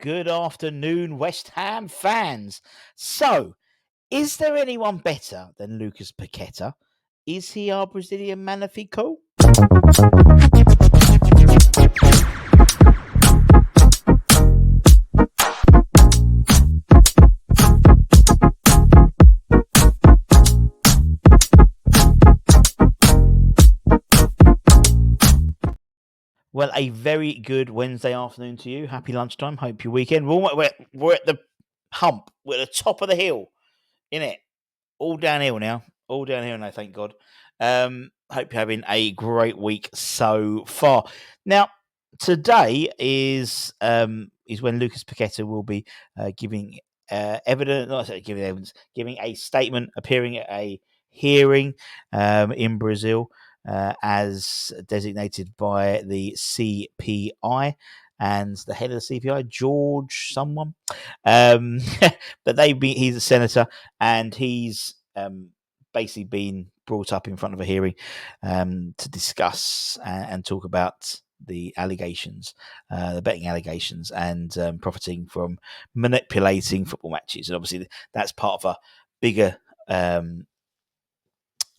good afternoon, West Ham fans. So, is there anyone better than Lucas Paqueta? Is he our Brazilian Magnifico? Well, a very good Wednesday afternoon to you. Happy lunchtime. Hope your weekend. We're at the hump. We're at the top of the hill, innit? All downhill now. All downhill now, thank God. Hope you're having a great week so far. Now, today is when Lucas Paqueta will be giving evidence, not giving evidence, giving a statement, appearing at a hearing in Brazil as designated by the CPI and the head of the CPI, George someone. But he's a senator and he's basically been brought up in front of a hearing to discuss and talk about the allegations, the betting allegations, and profiting from manipulating football matches. And obviously, that's part of a bigger.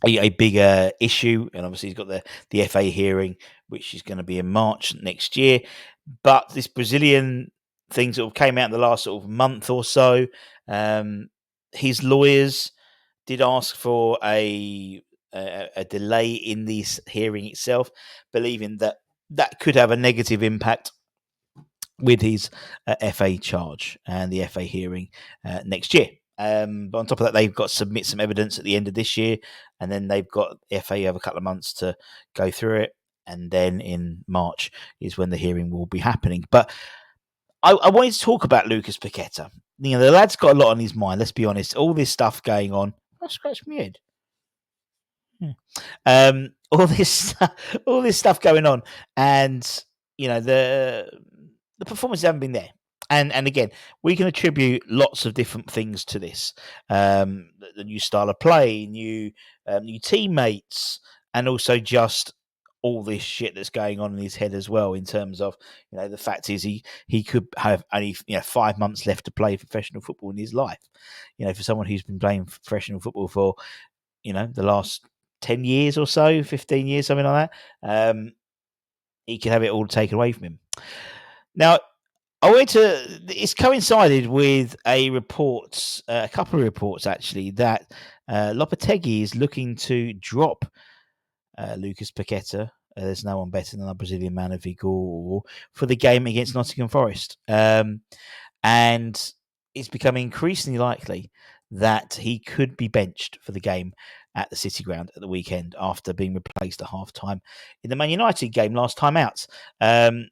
A bigger issue, and obviously he's got the FA hearing, which is going to be in March next year. But this Brazilian thing sort of came out in the last sort of month or so. His lawyers did ask for a delay in this hearing itself, believing that could have a negative impact with his FA charge and the FA hearing next year. But on top of that, they've got to submit some evidence at the end of this year, and then they've got FA have a couple of months to go through it, and then in March is when the hearing will be happening. But I wanted to talk about Lucas Paqueta. You know, the lad's got a lot on his mind. Let's be honest. All this stuff going on. I scratched my head. All this stuff going on, and you know the performances haven't been there. And again, we can attribute lots of different things to this. The new style of play, new teammates, and also just all this shit that's going on in his head as well. In terms of the fact is he could have only 5 months left to play professional football in his life. For someone who's been playing professional football for the last 10 years or so, 15 years, something like that, he could have it all taken away from him. Now, it's coincided with a couple of reports actually, that Lopetegui is looking to drop Lucas Paqueta. There's no one better than our Brazilian man of Vigor for the game against Nottingham Forest. And it's becoming increasingly likely that he could be benched for the game at the City Ground at the weekend after being replaced at half-time in the Man United game last time out.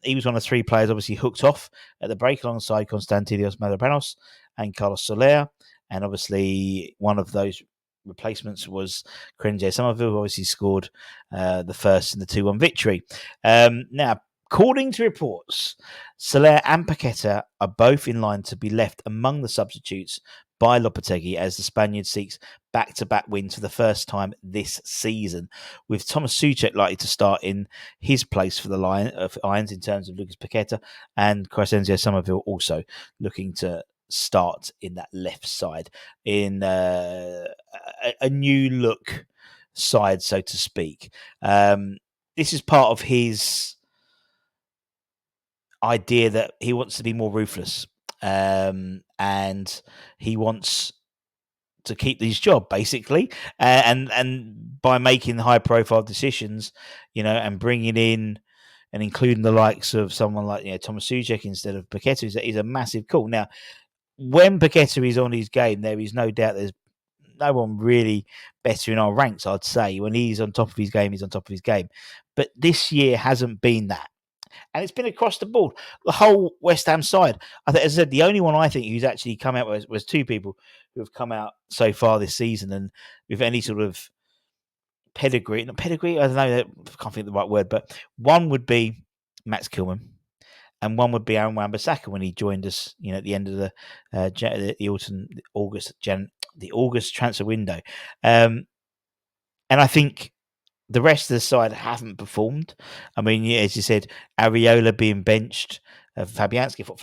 He was one of 3 players obviously hooked off at the break alongside Constantinos Mavropanos and Carlos Soler. And obviously one of those replacements was Krenje Somerville, who obviously scored the first in the 2-1 victory. Now, according to reports, Soler and Paqueta are both in line to be left among the substitutes by Lopetegui as the Spaniard seeks back-to-back wins for the first time this season, with Thomas Souček likely to start in his place for the Lions in terms of Lucas Paqueta, and Crescencio Somerville also looking to start in that left side in a new look side, so to speak. This is part of his idea that he wants to be more ruthless, and he wants to keep his job basically, and by making high profile decisions, and bringing in and including the likes of someone like Thomas Souček instead of Paqueta is a massive call. Now, when Paqueta is on his game, there is no doubt there's no one really better in our ranks, I'd say. When he's on top of his game, he's on top of his game. But this year hasn't been that. And it's been across the board. The whole West Ham side. As I said, the only one I think who's actually come out was 2 people who have come out so far this season and with any sort of pedigree. Not pedigree, I don't know, I can't think of the right word, but one would be Max Kilman and one would be Aaron Wan-Bissaka when he joined us, at the end of the August transfer window. And I think the rest of the side haven't performed. I mean, as you said, Areola being benched Fabianski. I thought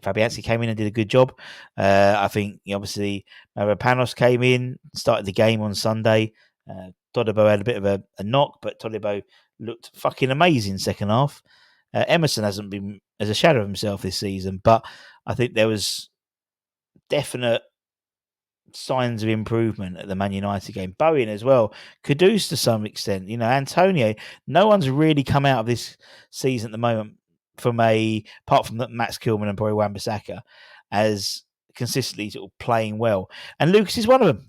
Fabianski came in and did a good job. I think obviously Mavropanos came in, started the game on Sunday. Todibo had a bit of a knock, but Todibo looked fucking amazing second half. Emerson hasn't been as a shadow of himself this season, but I think there was definite signs of improvement at the Man United game. Bowen as well, Kudus to some extent. Antonio. No one's really come out of this season at the moment apart from Max Kilman and probably Wan-Bissaka as consistently sort of playing well. And Lucas is one of them.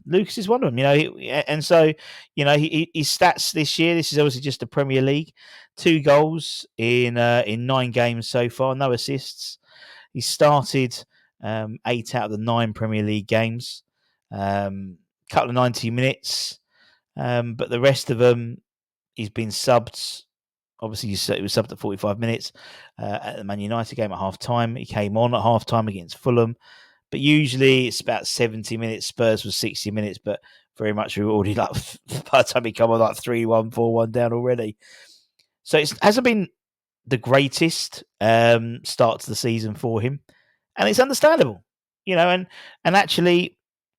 And so his stats this year. This is obviously just the Premier League. 2 goals in 9 games so far. No assists. He started 8 out of the 9 Premier League games. Couple of 90 minutes, but the rest of them he's been subbed. Obviously, he was subbed at 45 minutes at the Man United game at half time. He came on at half time against Fulham, but usually it's about 70 minutes. Spurs was 60 minutes, but very much we were already by the time he come on 3-1, 4-1 down already. So it hasn't been the greatest start to the season for him, and it's understandable, and actually.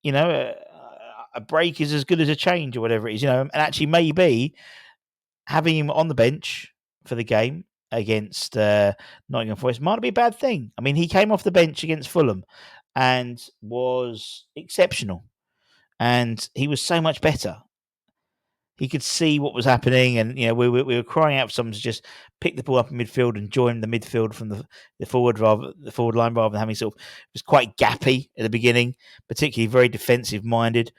A break is as good as a change or whatever it is, and actually maybe having him on the bench for the game against Nottingham Forest might not be a bad thing. I mean, he came off the bench against Fulham and was exceptional, and he was so much better. He could see what was happening, and we were crying out for someone to just pick the ball up in midfield and join the midfield from the forward line, rather than having it was quite gappy at the beginning, particularly very defensive minded,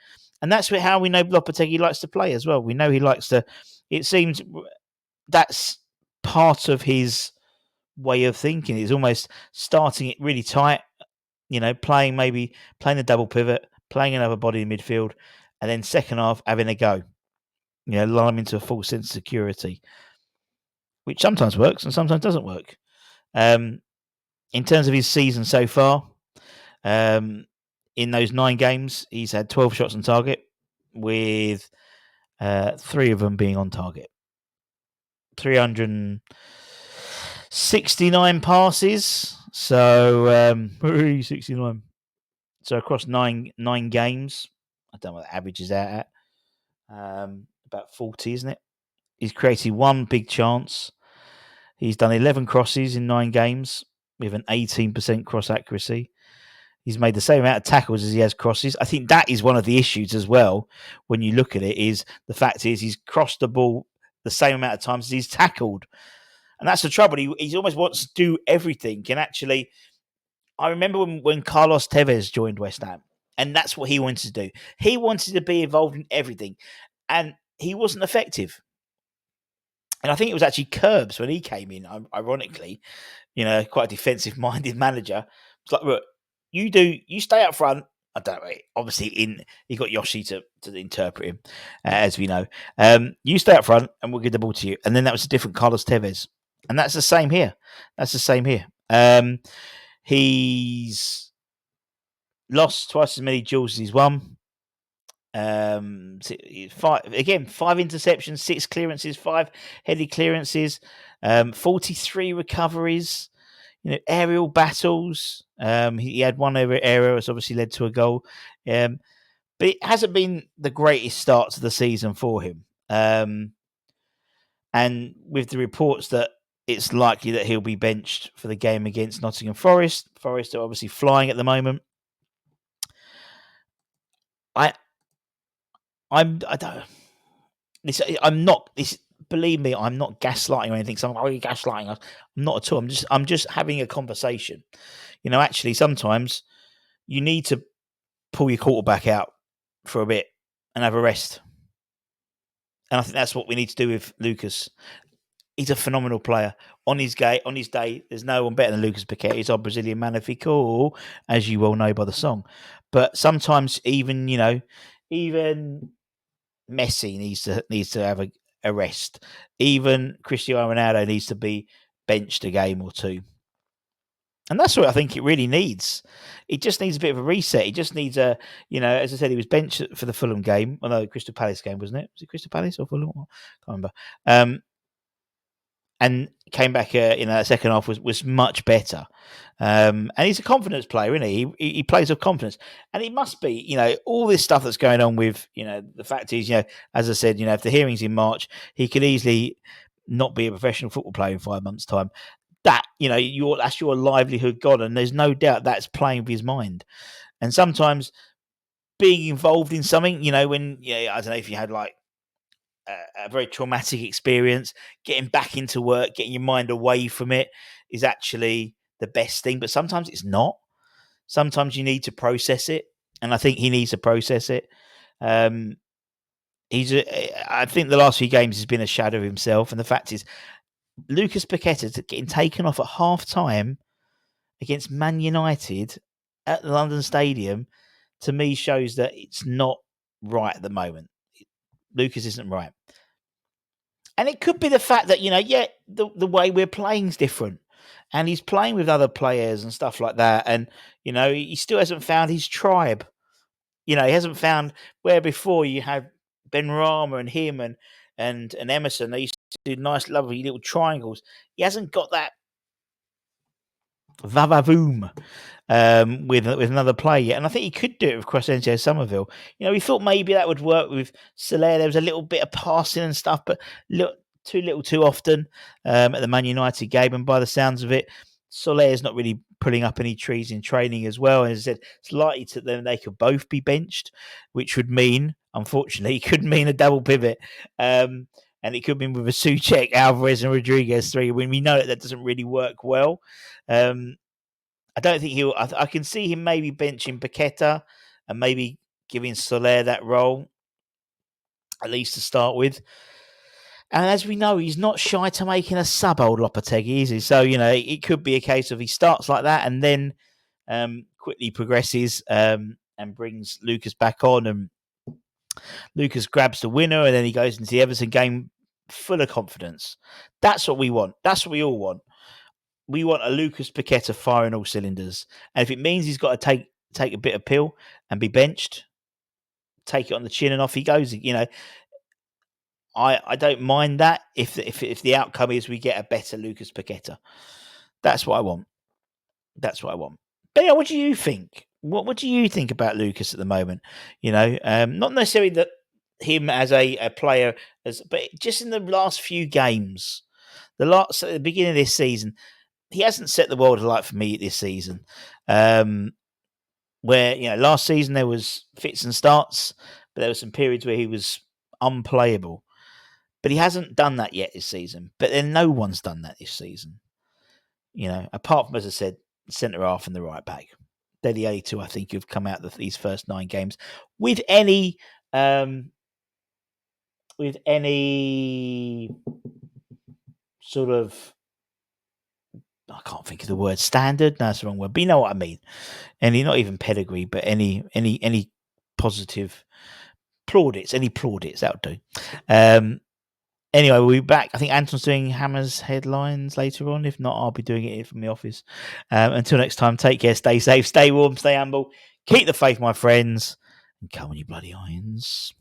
and that's how we know Lopetegui likes to play as well. We know he likes to. It seems that's part of his way of thinking. Is almost starting it really tight, playing the double pivot, playing another body in midfield, and then second half having a go. Lull him into a false sense of security, which sometimes works and sometimes doesn't work. In terms of his season so far, in those 9 games, he's had 12 shots on target, with 3 of them being on target. 369 passes, so 69. So across 9 games, I don't know what the average is out at. About 40, isn't it? He's created 1 big chance. He's done 11 crosses in 9 games with an 18% cross accuracy. He's made the same amount of tackles as he has crosses. I think that is one of the issues as well when you look at it, is the fact is he's crossed the ball the same amount of times as he's tackled. And that's the trouble. He almost wants to do everything. And actually, I remember when Carlos Tevez joined West Ham, and that's what he wanted to do. He wanted to be involved in everything, and he wasn't effective. And I think it was actually Curbs when he came in, ironically, quite a defensive-minded manager. It's like, look, you stay up front. I don't know. Obviously, he got Yoshi to interpret him, as we know. You stay up front, and we'll give the ball to you. And then that was a different Carlos Tevez, and that's the same here. He's lost twice as many duels as he's won. 5 interceptions, 6 clearances, 5 headed clearances, 43 recoveries, aerial battles. He had 1 error that's obviously led to a goal, but it hasn't been the greatest start to the season for him. And with the reports that it's likely that he'll be benched for the game against Nottingham Forest. Forest are obviously flying at the moment. I'm not. Believe me, I'm not gaslighting or anything. So are you gaslighting us? I'm not at all. I'm just having a conversation. Actually, sometimes you need to pull your quarterback out for a bit and have a rest. And I think that's what we need to do with Lucas. He's a phenomenal player. On his day, there's no one better than Lucas Paqueta. He's our Brazilian Magnifico, as you well know by the song. But sometimes even Messi needs to have a rest. Even Cristiano Ronaldo needs to be benched a game or 2. And that's what I think it really needs. It just needs a bit of a reset. It just needs as I said, he was benched for the Fulham game. Oh, no, Crystal Palace game, wasn't it? Was it Crystal Palace or Fulham? I can't remember. And came back in the second half was much better. And he's a confidence player, isn't he? He plays with confidence, and it must be, all this stuff that's going on with, the fact is, as I said, if the hearing's in March, he could easily not be a professional football player in 5 months' time. That, that's your livelihood gone, and there's no doubt that's playing with his mind. And sometimes being involved in something, when, I don't know if you had like a very traumatic experience, getting back into work, getting your mind away from it is actually the best thing. But sometimes it's not. Sometimes you need to process it, and I think he needs to process it. I think the last few games has been a shadow of himself, and the fact is, Lucas Paqueta getting taken off at half time against Man United at the London Stadium, to me shows that it's not right at the moment. Lucas isn't right. And it could be the fact that, the way we're playing is different. And he's playing with other players and stuff like that. And, he still hasn't found his tribe. He hasn't found where before you had Ben Rama and him and Emerson. They used to do nice, lovely little triangles. He hasn't got that vavavoom with another player yet. And I think he could do it with Crescencio Somerville. We thought maybe that would work with Soler. There was a little bit of passing and stuff, but too little too often at the Man United game. And by the sounds of it, Soler is not really pulling up any trees in training as well. And as I said, it's likely to them they could both be benched, which would mean, unfortunately, it could mean a double pivot. And it could mean with a Souček, Alvarez, and Rodriguez three, when we know that doesn't really work well. I don't think he'll. I can see him maybe benching Paqueta and maybe giving Soler that role, at least to start with. And as we know, he's not shy to making a sub, old Lopetegui, is he? So, it could be a case of he starts like that and then quickly progresses and brings Lucas back on, and Lucas grabs the winner, and then he goes into the Everton game full of confidence. That's what we want. That's what we all want. We want a Lucas Paqueta firing all cylinders. And if it means he's got to take a bit of pill and be benched, take it on the chin and off he goes. I don't mind that if the outcome is we get a better Lucas Paqueta. That's what I want. That's what I want. But what do you think? What do you think about Lucas at the moment? Not necessarily that him as a player, but just in the last few games, at the beginning of this season, he hasn't set the world alight for me this season. Where, last season there was fits and starts, but there were some periods where he was unplayable. But he hasn't done that yet this season. But then no one's done that this season. Apart from, as I said, centre half and the right back. They're the only two I think who've come out of these first 9 games with any sort of, I can't think of the word standard. No, that's the wrong word. But you know what I mean. Any, not even pedigree, but any positive plaudits. Any plaudits, that would do. Anyway, we'll be back. I think Anton's doing Hammer's headlines later on. If not, I'll be doing it here from the office. Until next time, take care, stay safe, stay warm, stay humble. Keep the faith, my friends. And come on, you bloody irons.